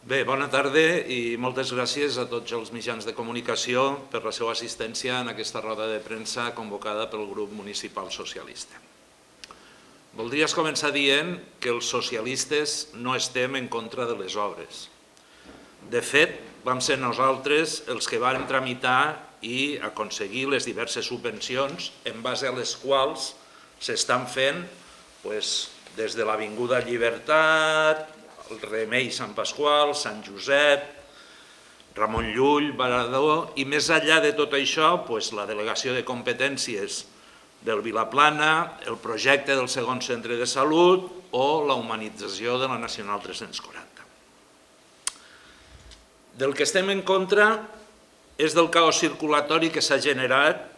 Bé, bona tarda i moltes gràcies a tots els mitjans de comunicació per la seva assistència en aquesta roda de premsa convocada pel grup municipal socialista. Voldries començar dient que els socialistes no estem en contra de les obres. De fet, vam ser nosaltres els que vam tramitar i aconseguir les diverses subvencions en base a les quals s'estan fent des de l'Avinguda Llibertat, el Remei Sant Pasqual, Sant Josep, Ramon Llull, Barador, i més enllà de tot això, la delegació de competències del Vilaplana, el projecte del segon centre de salut o la humanització de la Nacional 340. Del que estem en contra és del caos circulatori que s'ha generat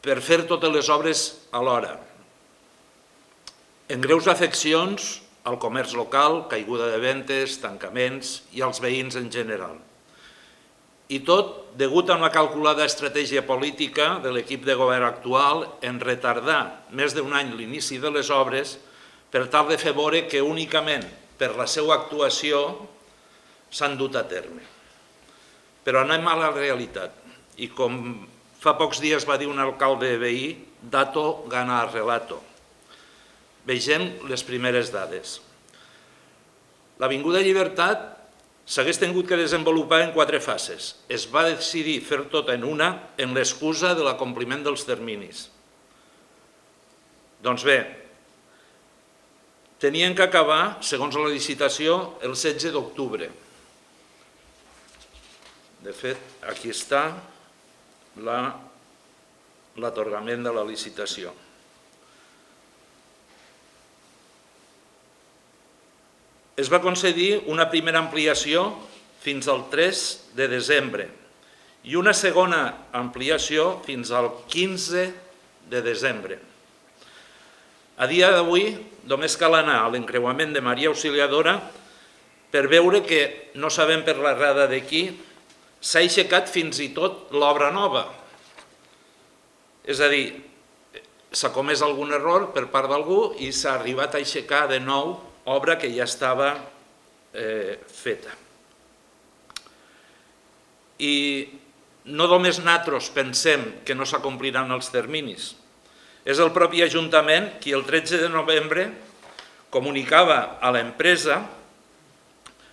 per fer totes les obres alhora, en greus afeccions al comerç local, caiguda de vendes, tancaments i als veïns en general. I tot degut a una calculada estratègia política de l'equip de govern actual en retardar més d'un any l'inici de les obres per tal de fer veure que únicament per la seva actuació s'han dut a terme. Però anem a la realitat i com fa pocs dies va dir un alcalde veí, dato gana relato. Vegem les primeres dades. L'Avinguda Llibertat s'hagués tingut que desenvolupar en 4 fases. Es va decidir fer tot en una en l'excusa de l'acompliment dels terminis. Doncs bé, tenien que acabar, segons la licitació, el 16 d'octubre. De fet, aquí està l'atorgament de la licitació. Es va concedir una primera ampliació fins al 3 de desembre i una segona ampliació fins al 15 de desembre. A dia d'avui només cal anar a l'encreuament de Maria Auxiliadora per veure que, no sabem per l'errada de qui, s'ha aixecat fins i tot l'obra nova. És a dir, s'ha comès algun error per part d'algú i s'ha arribat a aixecar de nou obra que ja estava feta. I no només nosaltres pensem que no s'acompliran els terminis. És el propi Ajuntament qui el 13 de novembre comunicava a l'empresa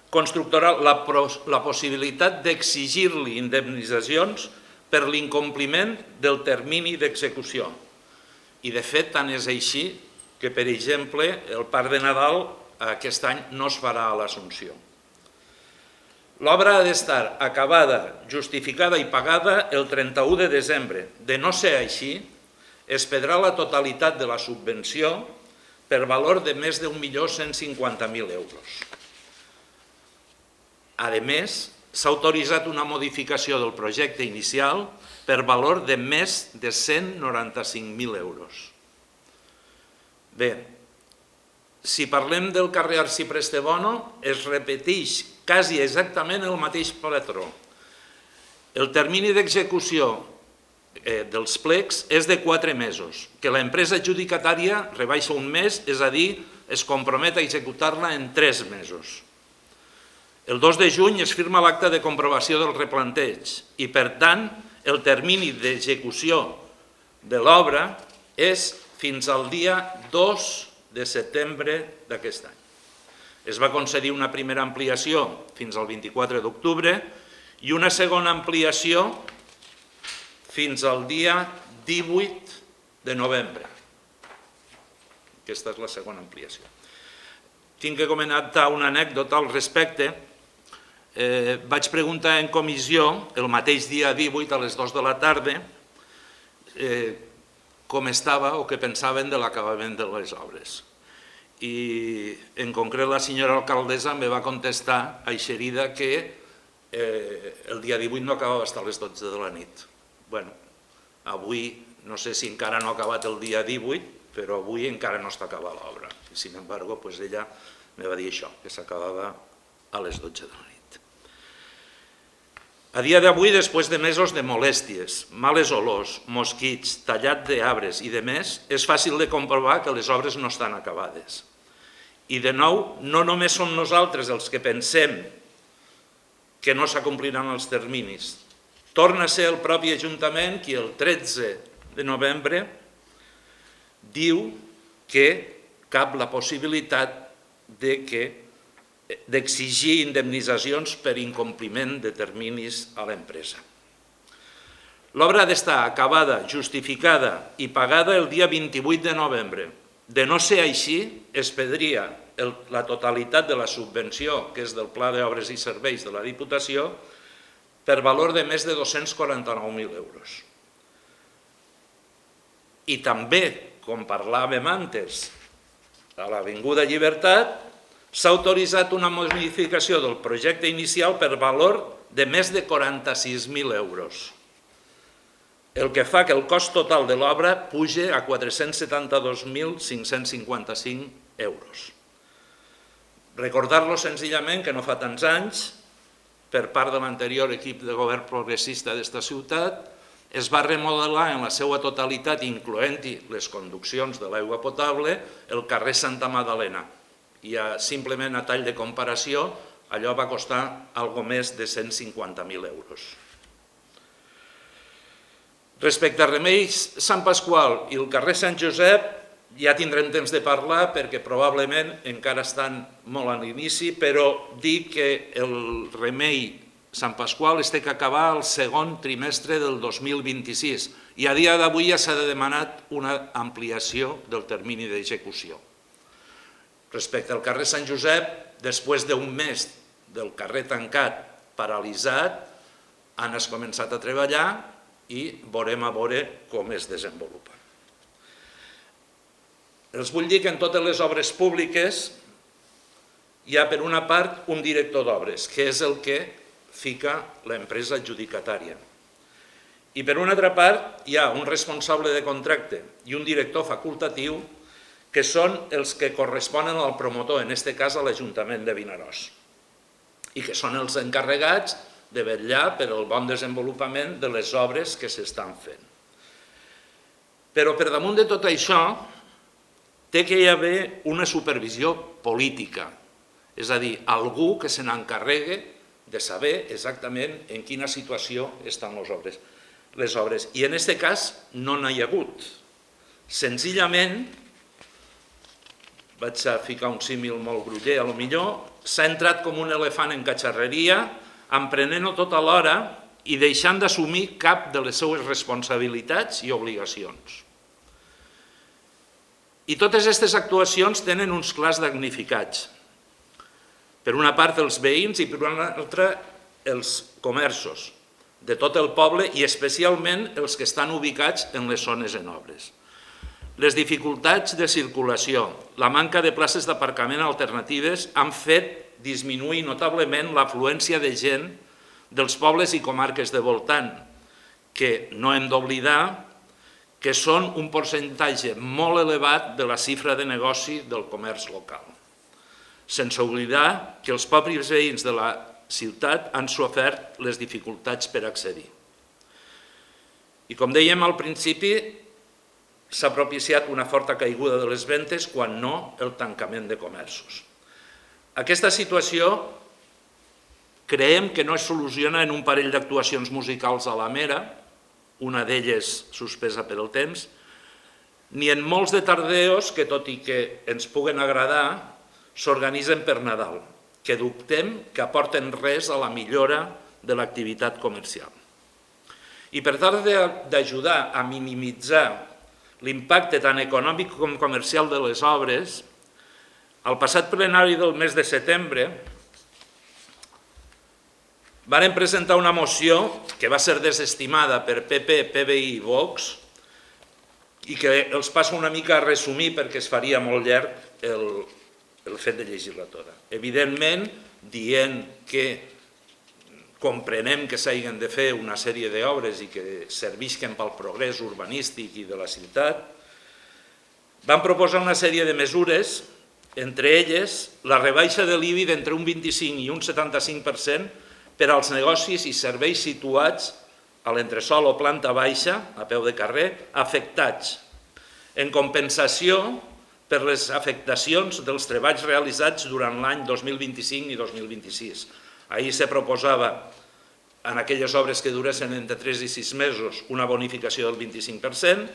constructora la possibilitat d'exigir-li indemnitzacions per l'incompliment del termini d'execució. I de fet, tant és així que, per exemple, el Parc de Nadal aquest any no es farà a l'Assumpció. L'obra ha d'estar acabada, justificada i pagada el 31 de desembre. De no ser així, es perdrà la totalitat de la subvenció per valor de més d'1.150.000 euros. A més, s'ha autoritzat una modificació del projecte inicial per valor de més de 195.000 euros. Bé, si parlem del carrer Arcipreste Bono, es repeteix quasi exactament el mateix patró. El termini d'execució dels plecs és de 4 mesos, que l'empresa adjudicatària rebaixa un mes, és a dir, es compromet a executar-la en 3 mesos. El 2 de juny es firma l'acte de comprovació del replanteig i, per tant, el termini d'execució de l'obra és fins al dia 2 de setembre d'aquest any. Es va concedir una primera ampliació fins al 24 d'octubre i una segona ampliació fins al dia 18 de novembre. Aquesta és la segona ampliació. Tinc que comentar una anècdota al respecte. Vaig preguntar en comissió, el mateix dia 18 a les 2 de la tarda, com estava o què pensaven de l'acabament de les obres. I en concret la senyora alcaldessa em va contestar eixerida que el dia 18 no acabava fins a les 12 de la nit. Bé, avui no sé si encara no ha acabat el dia 18, però avui encara no està acabada l'obra. Sin embargo, ella em va dir això, que s'acabava a les 12 de la nit. A dia d'avui, després de mesos de molèsties, males olors, mosquits, tallat d'arbres i demés, és fàcil de comprovar que les obres no estan acabades. I de nou, no només som nosaltres els que pensem que no s'acompliran els terminis. Torna a ser el propi Ajuntament qui el 13 de novembre diu que cap la possibilitat d'exigir indemnitzacions per incompliment de terminis a l'empresa. L'obra ha d'estar acabada, justificada i pagada el dia 28 de novembre. De no ser així, es perdria la totalitat de la subvenció, que és del Pla d'Obres i Serveis de la Diputació, per valor de més de 249.000 euros. I també, com parlàvem antes, a l'Avinguda Llibertat, s'ha autoritzat una modificació del projecte inicial per valor de més de 46.000 euros, el que fa que el cost total de l'obra pugi a 472.555 euros. Recordar-lo senzillament que no fa tants anys, per part de l'anterior equip de govern progressista d'esta ciutat, es va remodelar en la seva totalitat, incloent-hi les conduccions de l'aigua potable, el carrer Santa Magdalena. I simplement a tall de comparació, allò va costar algo més de 150.000 euros. Respecte a Remeis Sant Pasqual i el carrer Sant Josep, ja tindrem temps de parlar perquè probablement encara estan molt a l'inici, però dic que el Remei Sant Pasqual es té que acabar el segon trimestre del 2026 i a dia d'avui ja s'ha demanat una ampliació del termini d'execució. Respecte al carrer Sant Josep, després d'un mes del carrer tancat, paralitzat, han començat a treballar i veurem a veure com es desenvolupa. Els vull dir que en totes les obres públiques hi ha, per una part, un director d'obres, que és el que fica l'empresa adjudicatària. I per una altra part, hi ha un responsable de contracte i un director facultatiu que són els que corresponen al promotor, en aquest cas a l'Ajuntament de Vinaròs, i que són els encarregats de vetllar per el bon desenvolupament de les obres que s'estan fent. Però per damunt de tot això, té que hi haver una supervisió política, és a dir, algú que se n'encarregue de saber exactament en quina situació estan les obres. I en aquest cas no n'hi ha hagut. Senzillament, vaig a ficar un símil molt groller, potser s'ha entrat com un elefant en catxarreria, emprenent-ho tot alhora i deixant d'assumir cap de les seues responsabilitats i obligacions. I totes aquestes actuacions tenen uns clars damnificats. Per una part els veïns i per una altra els comerços de tot el poble i especialment els que estan ubicats en les zones en obres. Les dificultats de circulació, la manca de places d'aparcament alternatives han fet disminuir notablement l'afluència de gent dels pobles i comarques de voltant, que no hem d'oblidar que són un percentatge molt elevat de la xifra de negoci del comerç local. Sense oblidar que els propis veïns de la ciutat han sofert les dificultats per accedir. I com dèiem al principi, s'ha propiciat una forta caiguda de les ventes, quan no el tancament de comerços. Aquesta situació creiem que no es soluciona en un parell d'actuacions musicals a la Mera, una d'elles suspesa per el temps, ni en molts de tardeos que, tot i que ens puguen agradar, s'organitzen per Nadal, que dubtem que aporten res a la millora de l'activitat comercial. I per tal d'ajudar a minimitzar l'impacte tant econòmic com comercial de les obres, al passat plenari del mes de setembre varen presentar una moció que va ser desestimada per PP, PBI i Vox i que els passo una mica a resumir perquè es faria molt llarg el fet de legislatura. Evidentment, dient que comprenem que s'hagin de fer una sèrie d'obres i que servisquen pel progrés urbanístic i de la ciutat, van proposar una sèrie de mesures, entre elles la rebaixa de l'IBI d'entre un 25 i un 75% per als negocis i serveis situats a l'entresòl o planta baixa, a peu de carrer, afectats, en compensació per les afectacions dels treballs realitzats durant l'any 2025 i 2026. Ahir se proposava, en aquelles obres que duressin entre 3 i 6 mesos, una bonificació del 25%,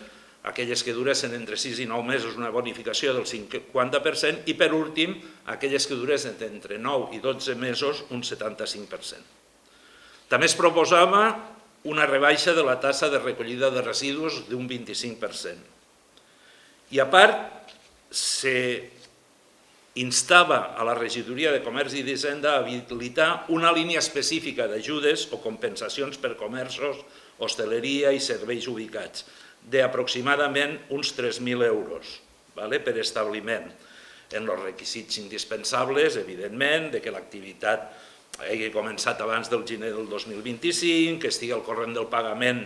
aquelles que duressin entre 6 i 9 mesos, una bonificació del 50%, i per últim, aquelles que duressin entre 9 i 12 mesos, un 75%. També es proposava una rebaixa de la tassa de recollida de residus d'un 25%. I a part, s'instava a la Regidoria de Comerç i d'Hisenda a habilitar una línia específica d'ajudes o compensacions per comerços, hostaleria i serveis ubicats, d'aproximadament uns 3.000 euros per establiment, en els requisits indispensables, evidentment, que l'activitat hagi començat abans del gener del 2025, que estigui al corrent del pagament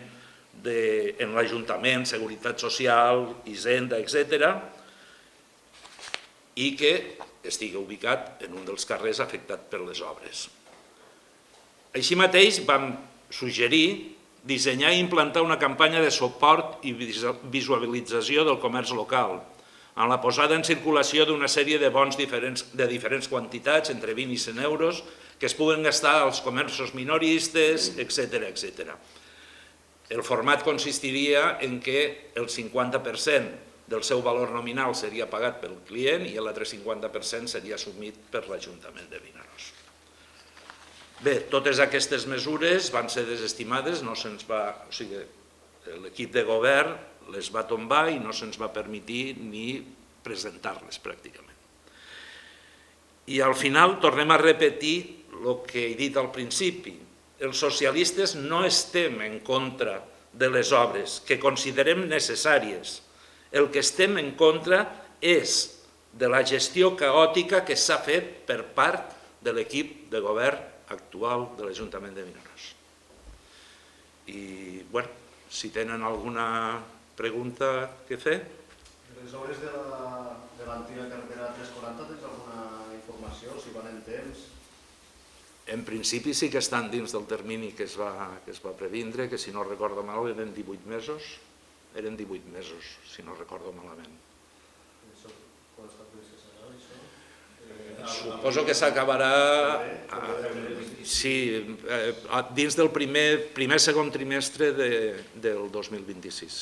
en l'Ajuntament, Seguretat Social, Hisenda, etc., i que estigui ubicat en un dels carrers afectats per les obres. Així mateix vam suggerir dissenyar i implantar una campanya de suport i visualització del comerç local, amb la posada en circulació d'una sèrie de bons de diferents quantitats, entre 20 i 100 euros, que es puguen gastar als comerços minoristes, etc. El format consistiria en que el 50% del seu valor nominal seria pagat pel client i l'altre 50% seria assumit per l'Ajuntament de Vinaròs. Bé, totes aquestes mesures van ser desestimades, l'equip de govern les va tombar i no se'ns va permetre ni presentar-les pràcticament. I al final tornem a repetir el que he dit al principi. Els socialistes no estem en contra de les obres que considerem necessàries. El que estem en contra és de la gestió caòtica que s'ha fet per part de l'equip de govern actual de l'Ajuntament de Vinaròs. I, bueno, si tenen alguna pregunta que fer. Les obres de l'antiga carretera 340, tens alguna informació, si van en temps? En principi sí que estan dins del termini que es va previndre, que si no recordo mal eren 18 mesos. Eren 18 mesos, si no recordo malament. Suposo que s'acabarà dins del primer segon trimestre del 2026.